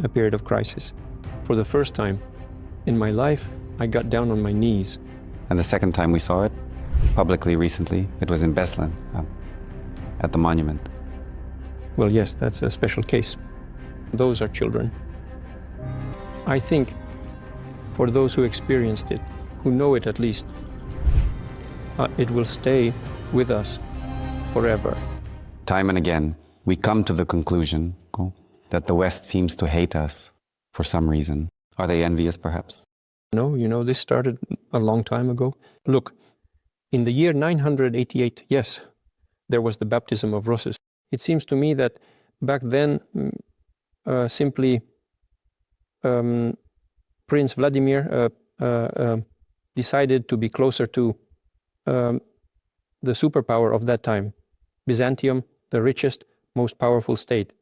a period of crisis. For the first time in my life, I got down on my knees. And the second time we saw it, publicly recently, it was in Beslan, at the monument. Well, yes, that's a special case. Those are children. I think for those who experienced it, who know it at least, it will stay with us forever. Time and again, we come to the conclusion that the West seems to hate us for some reason. Are they envious, perhaps? No, this started a long time ago. Look, in the year 988, yes, there was the baptism of Russes. It seems to me that back then, simply Prince Vladimir decided to be closer to the superpower of that time, Byzantium, the richest, most powerful state.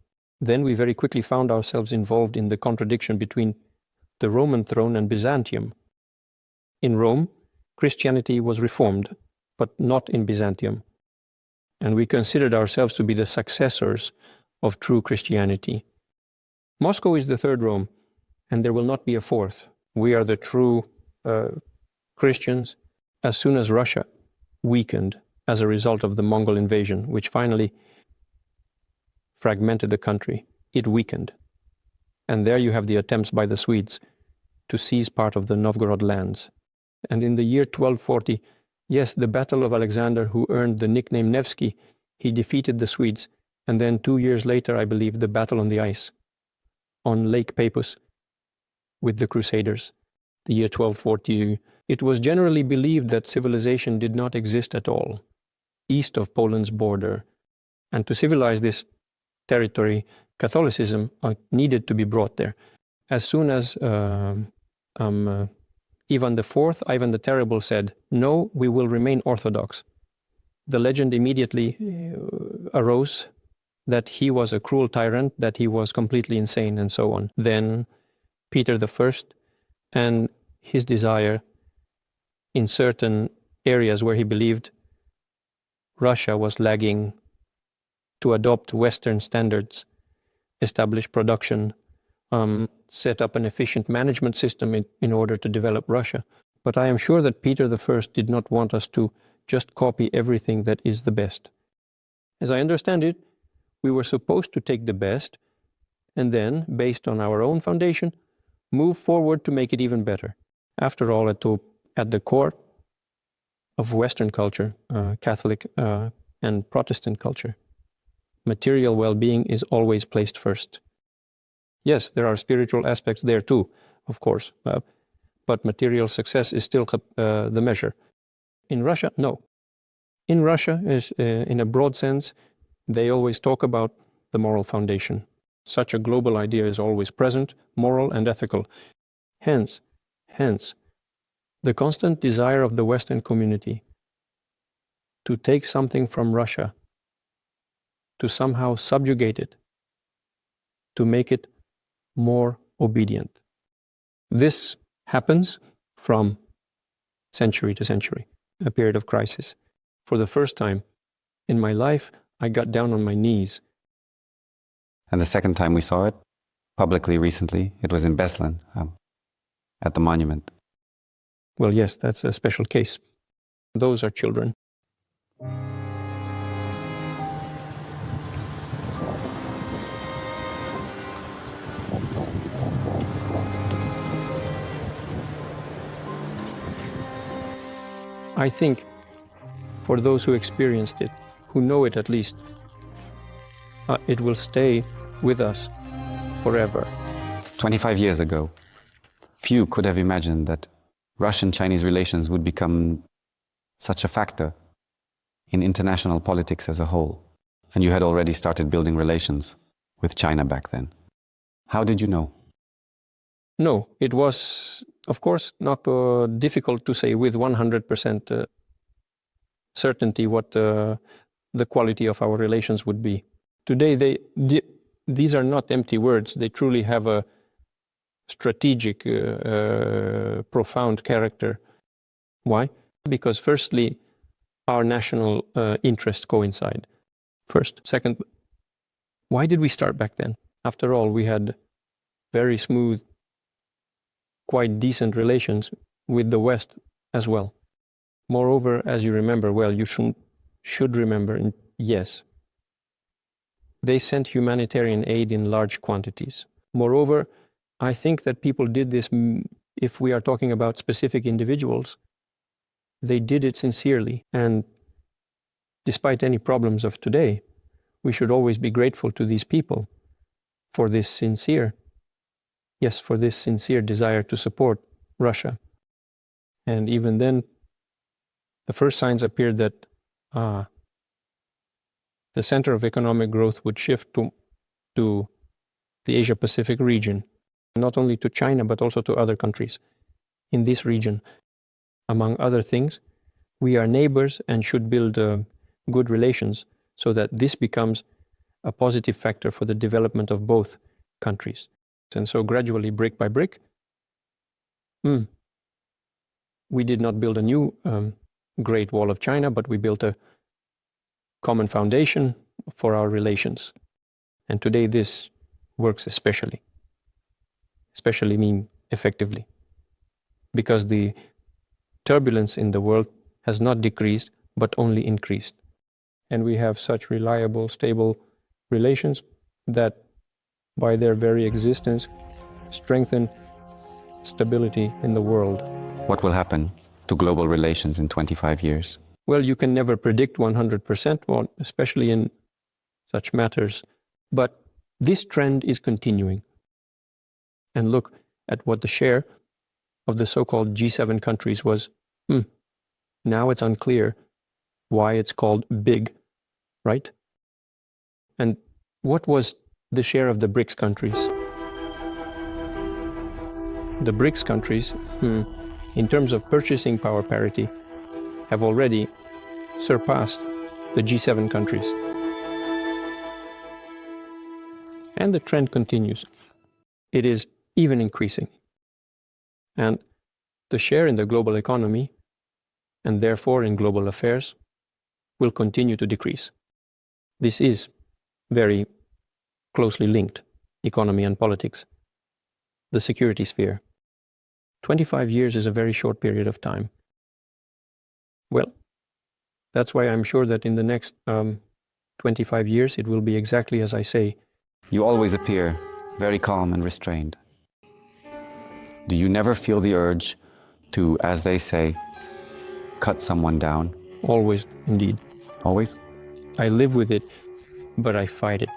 Then we very quickly found ourselves involved in the contradiction between the Roman throne and Byzantium. In Rome, Christianity was reformed, but not in Byzantium. And we considered ourselves to be the successors of true Christianity. Moscow is the third Rome, and there will not be a fourth. We are the true Christians. As soon as Russia weakened as a result of the Mongol invasion, which finally fragmented the country, it weakened. And there you have the attempts by the Swedes to seize part of the Novgorod lands. And in the year 1240, yes, the Battle of Alexander, who earned the nickname Nevsky, he defeated the Swedes. And then 2 years later, I believe, the battle on the ice on Lake Peipus with the Crusaders, the year 1240. It was generally believed that civilization did not exist at all east of Poland's border. And to civilize this territory, Catholicism needed to be brought there. As soon as Ivan IV, Ivan the Terrible, said, "No, we will remain Orthodox," the legend immediately arose that he was a cruel tyrant, that he was completely insane, and so on. Then Peter I and his desire in certain areas where he believed Russia was lagging to adopt Western standards, establish production, set up an efficient management system in order to develop Russia. But I am sure that Peter I did not want us to just copy everything that is the best. As I understand it, we were supposed to take the best and then, based on our own foundation, move forward to make it even better. After all, at the core of Western culture, Catholic and Protestant culture, material well-being is always placed first. Yes, there are spiritual aspects there too, of course, but material success is still the measure. In Russia, no. In Russia, in a broad sense, they always talk about the moral foundation. Such a global idea is always present, moral and ethical. Hence, the constant desire of the Western community to take something from Russia, to somehow subjugate it, to make it more obedient. This happens from century to century, a period of crisis. For the first time in my life, I got down on my knees. And the second time we saw it, publicly recently, it was in Beslan, at the monument. Well, yes, that's a special case. Those are children. I think for those who experienced it, who know it at least, it will stay with us forever. 25 years ago, few could have imagined that Russian-Chinese relations would become such a factor in international politics as a whole. And you had already started building relations with China back then. How did you know? No, it was, of course, not difficult to say with 100% certainty what the quality of our relations would be. Today, these are not empty words. They truly have a strategic, profound character. Why? Because firstly, our national interests coincide. First. Second, why did we start back then? After all, we had very smooth, quite decent relations with the West as well. Moreover, as you remember, well, you should remember, yes, they sent humanitarian aid in large quantities. Moreover, I think that people did this, if we are talking about specific individuals, they did it sincerely. And despite any problems of today, we should always be grateful to these people for this sincere desire to support Russia. And even then, the first signs appeared that the center of economic growth would shift to the Asia-Pacific region, not only to China, but also to other countries in this region. Among other things, we are neighbors and should build good relations so that this becomes a positive factor for the development of both countries. And so gradually, brick by brick, we did not build a new Great Wall of China, but we built a common foundation for our relations. And today this works especially mean effectively, because the turbulence in the world has not decreased, but only increased. And we have such reliable, stable relations that by their very existence strengthen stability in the world. What will happen to global relations in 25 years? Well, you can never predict 100%, especially in such matters, but this trend is continuing. And look at what the share of the so-called G7 countries was. Now it's unclear why it's called big, right? And what was the share of the BRICS countries? The BRICS countries, in terms of purchasing power parity, have already surpassed the G7 countries. And the trend continues. It is even increasing. And the share in the global economy, and therefore in global affairs, will continue to decrease. This is very closely linked, economy and politics. The security sphere. 25 years is a very short period of time. Well, that's why I'm sure that in the next 25 years it will be exactly as I say. You always appear very calm and restrained. Do you never feel the urge to, as they say, cut someone down? Always, indeed. Always? I live with it, but I fight it.